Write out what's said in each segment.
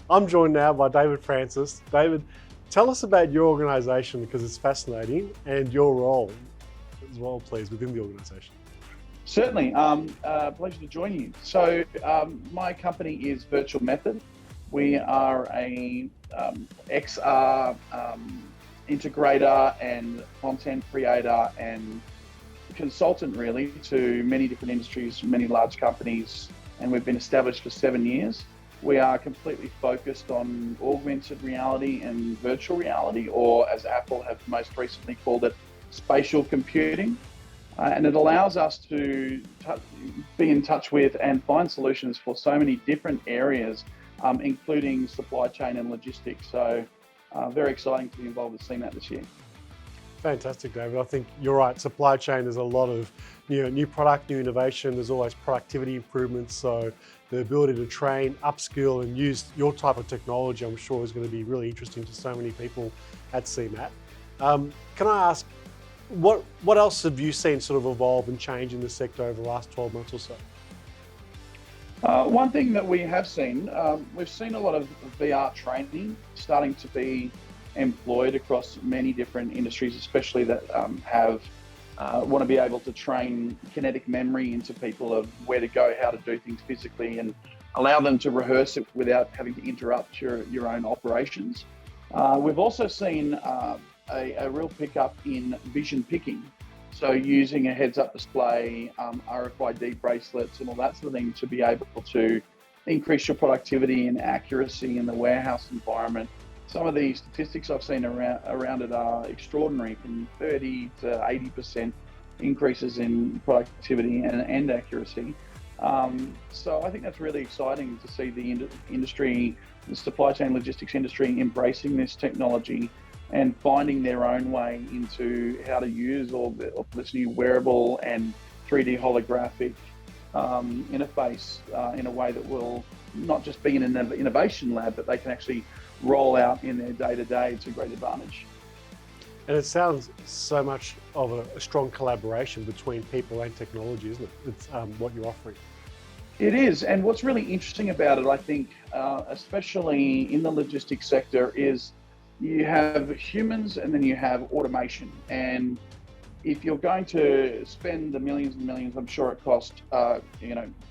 I'm joined now by David Francis. David, tell us about your organisation because it's fascinating and your role as well, please, within the organisation. Certainly, pleasure to join you. So my company is Virtual Method. We are a XR integrator and content creator and consultant really to many different industries, many large companies, and we've been established for 7 years. We are completely focused on augmented reality and virtual reality, or as Apple have most recently called it, spatial computing. And it allows us to be in touch with and find solutions for so many different areas, including supply chain and logistics. So very exciting to be involved with CEMAT this year. Fantastic, David. I think you're right. Supply chain, there's a lot of new product, new innovation. There's always productivity improvements. So the ability to train, upskill and use your type of technology, I'm sure is going to be really interesting to so many people at CEMAT. Can I ask, what else have you seen sort of evolve and change in the sector over the last 12 months or so? One thing that we have seen, we've seen a lot of VR training starting to be employed across many different industries, especially that want to be able to train kinetic memory into people of where to go, how to do things physically, and allow them to rehearse it without having to interrupt your own operations. We've also seen a real pickup in vision picking. So using a heads-up display, RFID bracelets and all that sort of thing to be able to increase your productivity and accuracy in the warehouse environment. Some of the statistics I've seen around it are extraordinary, from 30 to 80% increases in productivity and accuracy. So I think that's really exciting to see the industry, the supply chain logistics industry, embracing this technology and finding their own way into how to use all this new wearable and 3D holographic interface in a way that will not just be in an innovation lab, but they can actually roll out in their day-to-day to great advantage. And it sounds so much of a strong collaboration between people and technology, isn't it? It's what you're offering. It is, and what's really interesting about it, I think, especially in the logistics sector, is you have humans and then you have automation. And if you're going to spend the millions and millions, I'm sure it cost,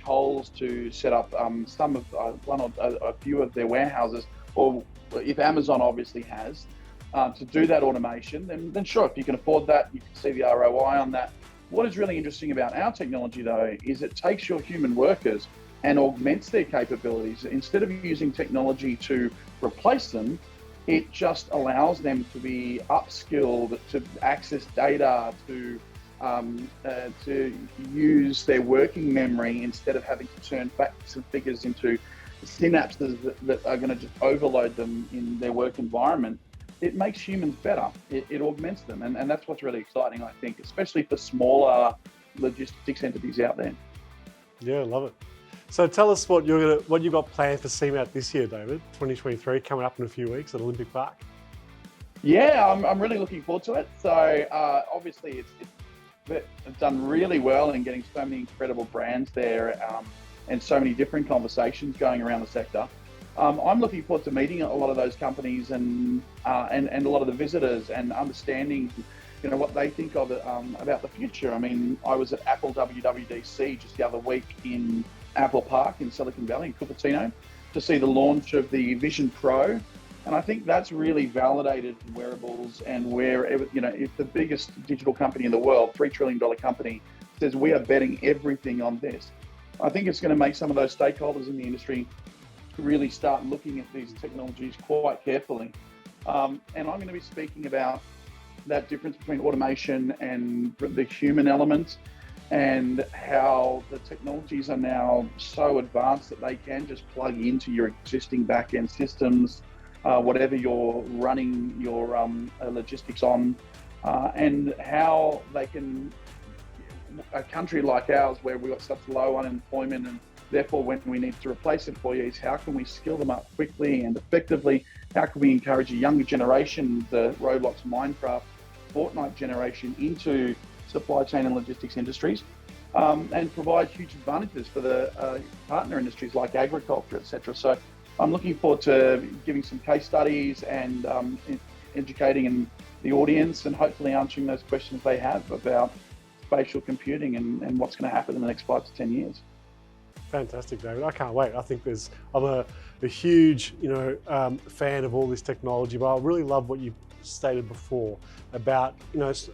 Coles to set up some of one or a few of their warehouses, or if Amazon obviously has, to do that automation, then sure, if you can afford that, you can see the ROI on that. What is really interesting about our technology, though, is it takes your human workers and augments their capabilities. Instead of using technology to replace them, it just allows them to be upskilled, to access data, to use their working memory instead of having to turn facts and figures into synapses that are going to just overload them in their work environment. It makes humans better. It augments them, and that's what's really exciting, I think, especially for smaller logistics entities out there. Yeah, I love it. So tell us what you've got planned for CEMAT this year, David. 2023 coming up in a few weeks at Olympic Park. Yeah, I'm really looking forward to it. So obviously it's done really well in getting so many incredible brands there, and so many different conversations going around the sector. I'm looking forward to meeting a lot of those companies and a lot of the visitors and understanding, what they think of it, about the future. I mean, I was at Apple WWDC just the other week in Apple Park in Silicon Valley, in Cupertino, to see the launch of the Vision Pro. And I think that's really validated wearables, and where, if the biggest digital company in the world, $3 trillion company, says we are betting everything on this, I think it's going to make some of those stakeholders in the industry really start looking at these technologies quite carefully. And I'm going to be speaking about that difference between automation and the human element, and how the technologies are now so advanced that they can just plug into your existing back-end systems, whatever you're running your logistics on, and how they can, a country like ours where we've got such low unemployment, and therefore when we need to replace employees, how can we skill them up quickly and effectively? How can we encourage a younger generation, the Roblox, Minecraft, Fortnite generation, into supply chain and logistics industries, and provide huge advantages for the partner industries like agriculture, etc. So I'm looking forward to giving some case studies and educating the audience and hopefully answering those questions they have about spatial computing and what's going to happen in the next 5 to 10 years. Fantastic, David. I can't wait. I think I'm a huge, fan of all this technology, but I really love what you stated before about,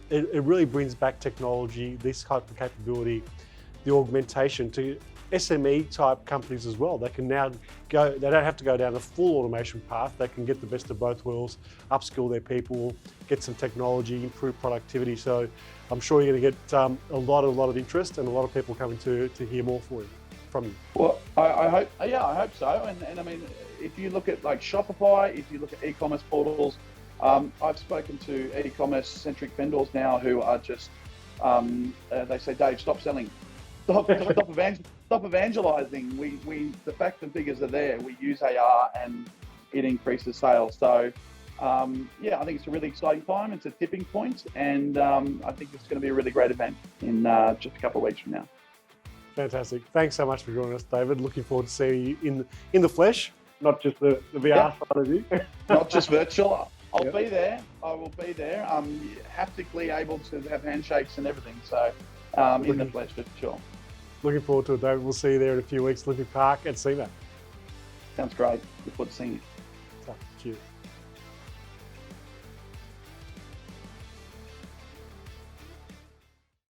it really brings back technology, this type of capability, the augmentation to SME type companies as well. They can now they don't have to go down a full automation path. They can get the best of both worlds, upskill their people, get some technology, improve productivity. So I'm sure you're going to get a lot of interest and a lot of people coming to hear more from you. Well, I hope so. And I mean, if you look at like Shopify, if you look at e-commerce portals, I've spoken to e-commerce centric vendors now who are just, they say, Dave, stop selling. Stop evangelizing. The facts and figures are there. We use AR and it increases sales. So, I think it's a really exciting time. It's a tipping point, and I think it's going to be a really great event in just a couple of weeks from now. Fantastic. Thanks so much for joining us, David. Looking forward to seeing you in the flesh, not just the VR side of you. Not just virtual. I'll be there. I will be there. Haptically able to have handshakes and everything. So in the flesh for sure. Looking forward to it, David. We'll see you there in a few weeks, Olympic Park at CEMAT. Sounds great. Look forward to seeing you. So, cheers.